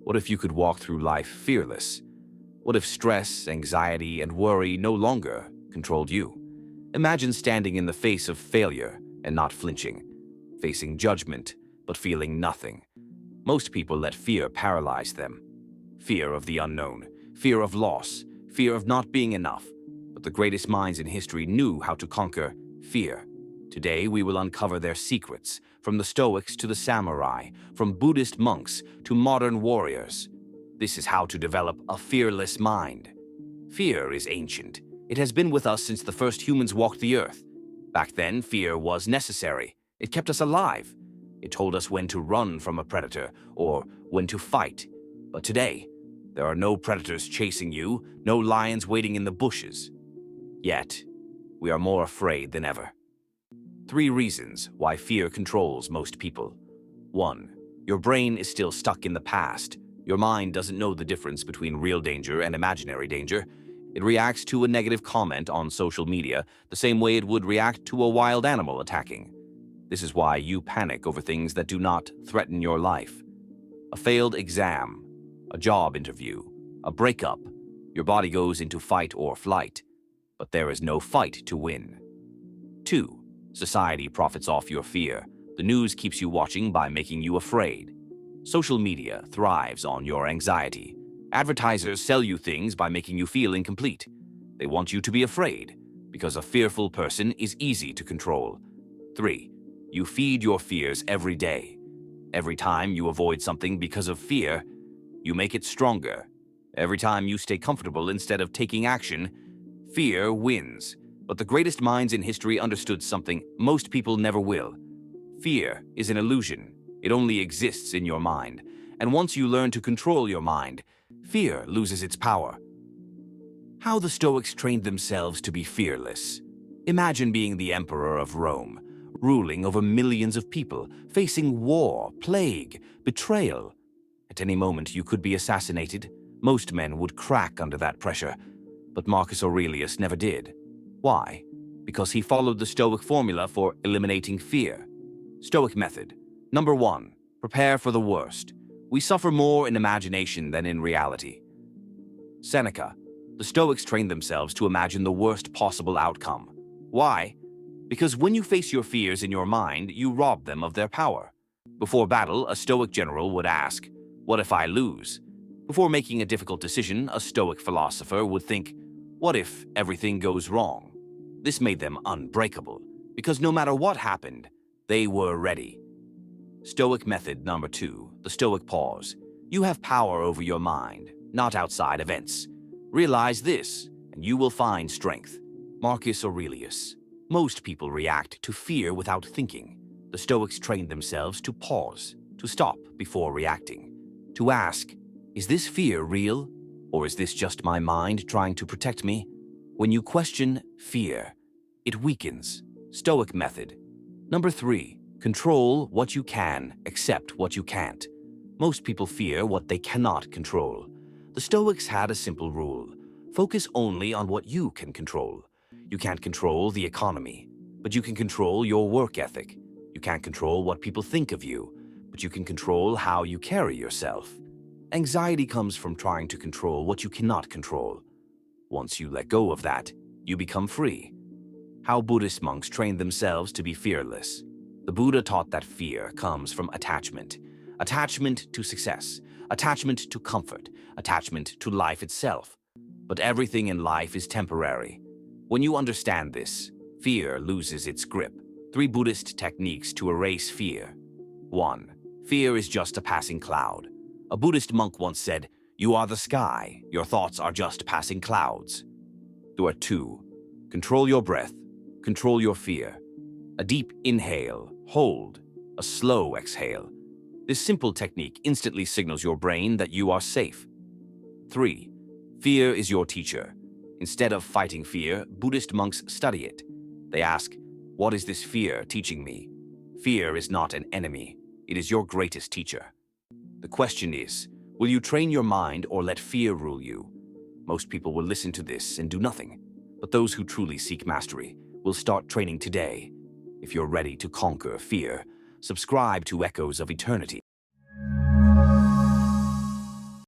What if you could walk through life fearless? What if stress, anxiety, and worry no longer controlled you? Imagine standing in the face of failure and not flinching, facing judgment but feeling nothing. Most people let fear paralyze them. Fear of the unknown, fear of loss, fear of not being enough. But the greatest minds in history knew how to conquer fear. Today, we will uncover their secrets, from the Stoics to the samurai, from Buddhist monks to modern warriors. This is how to develop a fearless mind. Fear is ancient. It has been with us since the first humans walked the earth. Back then, fear was necessary. It kept us alive. It told us when to run from a predator or when to fight. But today, there are no predators chasing you, no lions waiting in the bushes. Yet, we are more afraid than ever. 3 reasons why fear controls most people. 1. Your brain is still stuck in the past. Your mind doesn't know the difference between real danger and imaginary danger. It reacts to a negative comment on social media the same way it would react to a wild animal attacking. This is why you panic over things that do not threaten your life. A failed exam, a job interview, a breakup. Your body goes into fight or flight. But there is no fight to win. 2. Society profits off your fear. The news keeps you watching by making you afraid. Social media thrives on your anxiety. Advertisers sell you things by making you feel incomplete. They want you to be afraid, because a fearful person is easy to control. 3. You feed your fears every day. Every time you avoid something because of fear, you make it stronger. Every time you stay comfortable instead of taking action, fear wins. But the greatest minds in history understood something most people never will. Fear is an illusion. It only exists in your mind. And once you learn to control your mind, fear loses its power. How the Stoics trained themselves to be fearless. Imagine being the emperor of Rome, ruling over millions of people, facing war, plague, betrayal. At any moment, you could be assassinated. Most men would crack under that pressure. But Marcus Aurelius never did. Why? Because he followed the Stoic formula for eliminating fear. Stoic method. Number 1. Prepare for the worst. We suffer more in imagination than in reality. Seneca. The Stoics trained themselves to imagine the worst possible outcome. Why? Because when you face your fears in your mind, you rob them of their power. Before battle, a Stoic general would ask, "What if I lose?" Before making a difficult decision, a Stoic philosopher would think, "What if everything goes wrong?" This made them unbreakable, because no matter what happened, they were ready. Stoic method number 2, the Stoic pause. You have power over your mind, not outside events. Realize this, and you will find strength. Marcus Aurelius. Most people react to fear without thinking. The Stoics trained themselves to pause, to stop before reacting, to ask, is this fear real? Or is this just my mind trying to protect me? When you question fear, it weakens. Stoic method. Number 3, control what you can, accept what you can't. Most people fear what they cannot control. The Stoics had a simple rule. Focus only on what you can control. You can't control the economy, but you can control your work ethic. You can't control what people think of you, but you can control how you carry yourself. Anxiety comes from trying to control what you cannot control. Once you let go of that, you become free. How Buddhist monks trained themselves to be fearless. The Buddha taught that fear comes from attachment. Attachment to success, attachment to comfort, attachment to life itself. But everything in life is temporary. When you understand this, fear loses its grip. 3 Buddhist techniques to erase fear. 1. Fear is just a passing cloud. A Buddhist monk once said, "You are the sky, your thoughts are just passing clouds." There are 2. Control your breath, control your fear. A deep inhale, hold, a slow exhale. This simple technique instantly signals your brain that you are safe. 3. Fear is your teacher. Instead of fighting fear, Buddhist monks study it. They ask, what is this fear teaching me? Fear is not an enemy. It is your greatest teacher. The question is, will you train your mind or let fear rule you? Most people will listen to this and do nothing. But those who truly seek mastery will start training today. If you're ready to conquer fear, subscribe to Echoes of Eternity.